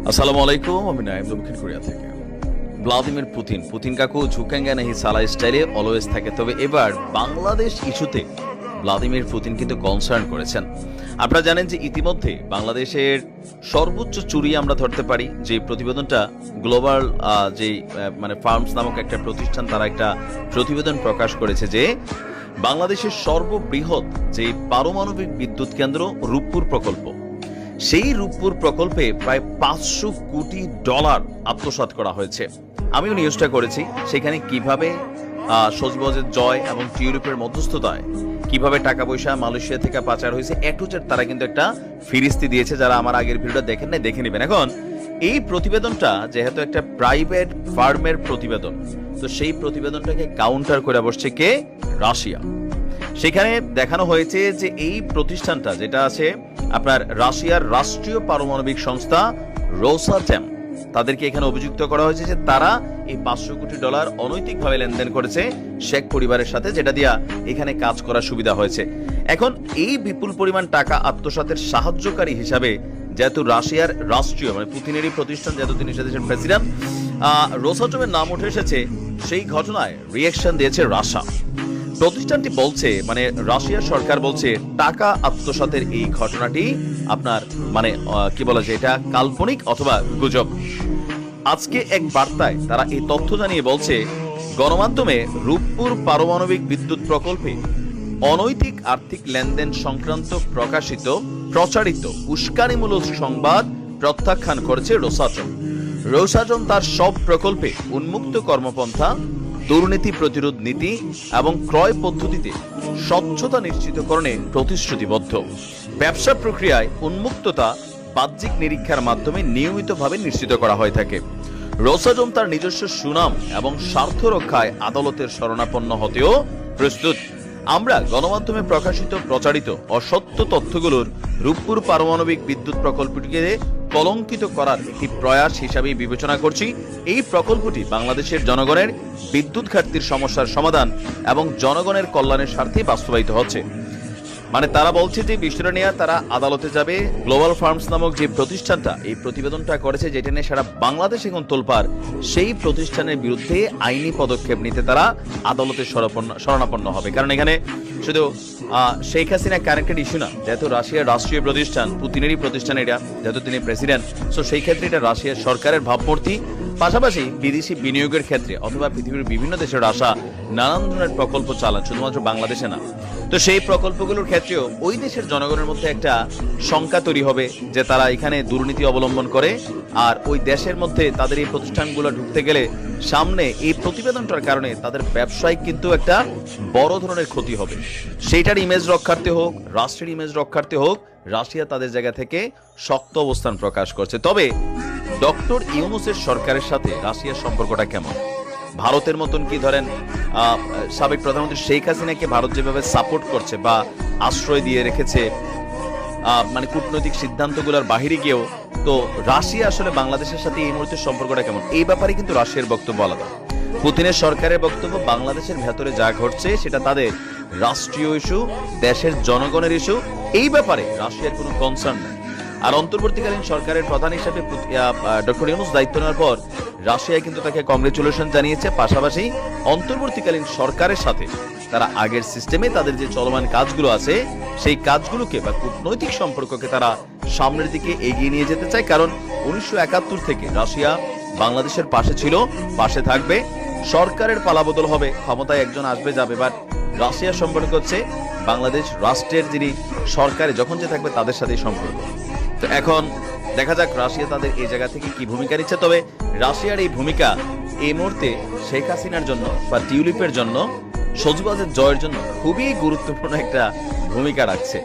আসসালামু আলাইকুম, আমি নাইম দক্ষিণ কোরিয়া থেকে। ভ্লাদিমির পুতিন কাকু ঝুঁকেঙ্গে নাহি সালা স্টাইলে অলওয়েজ থাকে। তবে এবার বাংলাদেশ ইস্যুতে ভ্লাদিমির পুতিন কিন্তু কনসার্ন করেছেন। আপনারা জানেন যে ইতিমধ্যে বাংলাদেশের সর্বোচ্চ চুরি আমরা ধরতে পারি যে প্রতিবেদনটা গ্লোবাল যে মানে ফার্মস নামক একটা প্রতিষ্ঠান, তারা একটা প্রতিবেদন প্রকাশ করেছে যে বাংলাদেশের সর্ববৃহৎ যে পারমাণবিক বিদ্যুৎ কেন্দ্র রূপপুর প্রকল্প, সেই রূপপুর প্রকল্পে প্রায় $500 কোটি আত্মসাৎ করা হয়েছে। আমিও নিউজটা করেছি সেখানে কিভাবে সজীবজের জয় এবং টিউলিপের মধ্যস্থতায় কিভাবে টাকা পয়সা মালয়েশিয়া থেকে পাচার হয়েছে এটুজের তারা কিন্তু একটা ফিরিস্তি দিয়েছে। যারা আমার আগের ভিডিওটা দেখেন নাই দেখে নেবেন। এখন এই প্রতিবেদনটা যেহেতু একটা প্রাইভেট ফার্মের প্রতিবেদন, তো সেই প্রতিবেদনটাকে কাউন্টার করে বসছে কে? রাশিয়া। সেখানে দেখানো হয়েছে যে এই প্রতিষ্ঠানটা যেটা আছে আপনার রাশিয়ার রাষ্ট্রীয় পারমাণবিক সংস্থা রোসাটেম, তাদেরকে এখানে অভিযুক্ত করা হয়েছে যে তারা এই $500 কোটি অনৈতিকভাবে লেনদেন করেছে শেখ পরিবারের সাথে, যেটা দিয়া এখানে কাজ করার সুবিধা হয়েছে। এখন এই বিপুল পরিমাণ টাকা আত্মসাতের সাহায্যকারী হিসাবে যেহেতু রাশিয়ার রাষ্ট্রীয় মানে পুতিনেরই প্রতিষ্ঠান, যেহেতু তিনি দেশের প্রেসিডেন্ট, রোসাটেমের নাম উঠে এসেছে, সেই ঘটনায় রিঅ্যাকশন দিয়েছে রাশিয়া। প্রতিষ্ঠানটি বলছে মানে রাশিয়ার সরকার বলছে টাকা আত্মসাতের এই ঘটনাটি আপনার মানে কি বলা যায়, এটা কাল্পনিক অথবা গুজব। আজকে এক বার্তায় তারা এই তথ্য জানিয়ে বলছে গণমাধ্যমে রূপপুর পারমাণবিক বিদ্যুৎ প্রকল্পে অনৈতিক আর্থিক লেনদেন সংক্রান্ত প্রচারিত উস্কানিমূলক সংবাদ প্রত্যাখ্যান করেছে রোসাটম তার সব প্রকল্পে উন্মুক্ত কর্মপন্থা, দুর্নীতি প্রতিরোধ নীতি এবং ক্রয় পদ্ধতিতে স্বচ্ছতা নিশ্চিতকরণে প্রতিশ্রুতিবদ্ধ। ব্যবসা প্রক্রিয়ায় উন্মুক্ততা বাহ্যিক নিরীক্ষার মাধ্যমে নিয়মিতভাবে নিশ্চিত করা হয়ে থাকে। রোসাটম তার নিজস্ব সুনাম এবং স্বার্থ রক্ষায় আদালতের শরণাপন্ন হতেও প্রস্তুত। আমরা গণমাধ্যমে প্রচারিত অসত্য তথ্যগুলোর রূপপুর পারমাণবিক বিদ্যুৎ প্রকল্পটিকে কলঙ্কিত করার একটি প্রয়াস হিসাবেই বিবেচনা করছি। এই প্রকল্পটি বাংলাদেশের জনগণের বিদ্যুৎ ঘাটতির সমস্যার সমাধান এবং জনগণের কল্যাণের স্বার্থে বাস্তবায়িত হচ্ছে। মানে তারা বলছে যে বিষয়টা নিয়ে তারা আদালতে যাবে। গ্লোবাল ফার্মস নামক যে প্রতিষ্ঠানটা এই প্রতিবেদনটা করেছে, যেটা নিয়ে সারা বাংলাদেশ এখন তোলপাড়, সেই প্রতিষ্ঠানের বিরুদ্ধে আইনি পদক্ষেপ নিতে তারা আদালতে শরণাপন্ন হবে। কারণ এখানে শুধু শেখ হাসিনা কানেক্টেড ইস্যু না, যেহেতু রাশিয়ার রাষ্ট্রীয় প্রতিষ্ঠান, পুতিনেরই প্রতিষ্ঠান এটা, যেহেতু তিনি প্রেসিডেন্ট, সো সেই ক্ষেত্রে এটা রাশিয়ার সরকারের ভাবমূর্তি। পাশাপাশি বিদেশি বিনিয়োগের ক্ষেত্রে অথবা পৃথিবীর বিভিন্ন দেশের আশা নানান ধরনের প্রকল্প চালান, শুধুমাত্র বাংলাদেশে না। তো সেই প্রকল্পগুলোর ক্ষেত্রেও ওই দেশের জনগণের মধ্যে একটা শঙ্কা তৈরি হবে যে তারা এখানে দুর্নীতি অবলম্বন করে, আর ওই দেশের মধ্যে তাদের এই প্রতিষ্ঠানগুলো ঢুকতে গেলে সামনে এই প্রতিবেদনটার কারণে তাদের ব্যবসায় কিন্তু একটা বড় ধরনের ক্ষতি হবে। সেইটার ইমেজ রক্ষার্থে হোক, রাষ্ট্রের ইমেজ রক্ষার্থে হোক, রাশিয়া তাদের জায়গা থেকে শক্ত অবস্থান প্রকাশ করছে। তবে ডক্টর ইউনূসের সরকারের সাথে রাশিয়ার সম্পর্কটা কেমন? ভারতের মতন কি ধরেন সাবেক প্রধানমন্ত্রী শেখ হাসিনাকে ভারত যেভাবে সাপোর্ট করছে বা আশ্রয় দিয়ে রেখেছে মানে কূটনৈতিক সিদ্ধান্তগুলোর বাহিরে গিয়েও, তো রাশিয়া আসলে বাংলাদেশের সাথে এই মুহূর্তে সম্পর্কটা কেমন, এই ব্যাপারে কিন্তু রাশিয়ার বক্তব্য আলাদা। পুতিনের সরকারের বক্তব্য বাংলাদেশের ভেতরে যা ঘটছে সেটা তাদের রাষ্ট্রীয় ইস্যু, দেশের জনগণের ইস্যু, এই ব্যাপারে রাশিয়ার কোনো কনসার্ন নেই। আর অন্তর্বর্তীকালীন সরকারের প্রধান হিসেবে ডক্টর ইউনূস দায়িত্ব নেওয়ার পর রাশিয়া কিন্তু তাকে কংগ্রেচুলেশন জানিয়েছে। পাশাপাশি অন্তর্বর্তীকালীন সরকারের সাথে তারা আগের সিস্টেমে তাদের যে চলমান কাজগুলো আছে সেই কাজগুলোকে বা কূটনৈতিক সম্পর্ককে তারা সামনের দিকে এগিয়ে নিয়ে যেতে চায়। কারণ 1971 থেকে রাশিয়া বাংলাদেশের পাশে ছিল, পাশে থাকবে। সরকারের পালাবদল হবে, ক্ষমতায় একজন আসবে যাবে, বাট রাশিয়ার সম্পর্ক হচ্ছে বাংলাদেশ রাষ্ট্রের যিনি সরকারে যখন যে থাকবে তাদের সাথেই সম্পর্ক। তো এখন দেখা যাক রাশিয়া তাদের এই জায়গা থেকে কি ভূমিকা নিচ্ছে। তবে রাশিয়ার এই ভূমিকা এই মুহূর্তে শেখ হাসিনার জন্য বা টিউলিপের জন্য, সজীবজের জয়ের জন্য খুবই গুরুত্বপূর্ণ একটা ভূমিকা রাখছে।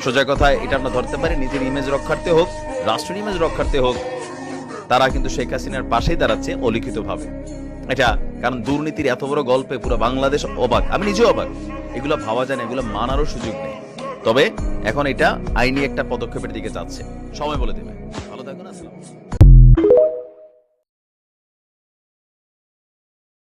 সোজা কথায় এটা আমরা ধরতে পারি, নিজের ইমেজ রক্ষার্থে হোক, রাষ্ট্রের ইমেজ রক্ষার্থে হোক, তারা কিন্তু শেখ হাসিনার পাশেই দাঁড়াচ্ছে অলিখিতভাবে। এটা কারণ দুর্নীতির এত বড় গল্পে পুরো বাংলাদেশ অবাক, আমি নিজেও অবাক। এগুলো ভাবা যায় না, এগুলো মানারও সুযোগ নেই। তবে এখন এটা আইনি একটা পদক্ষেপের দিকে যাচ্ছে, সময় বলে দেবে। ভালো থাকুন, আসসালাম।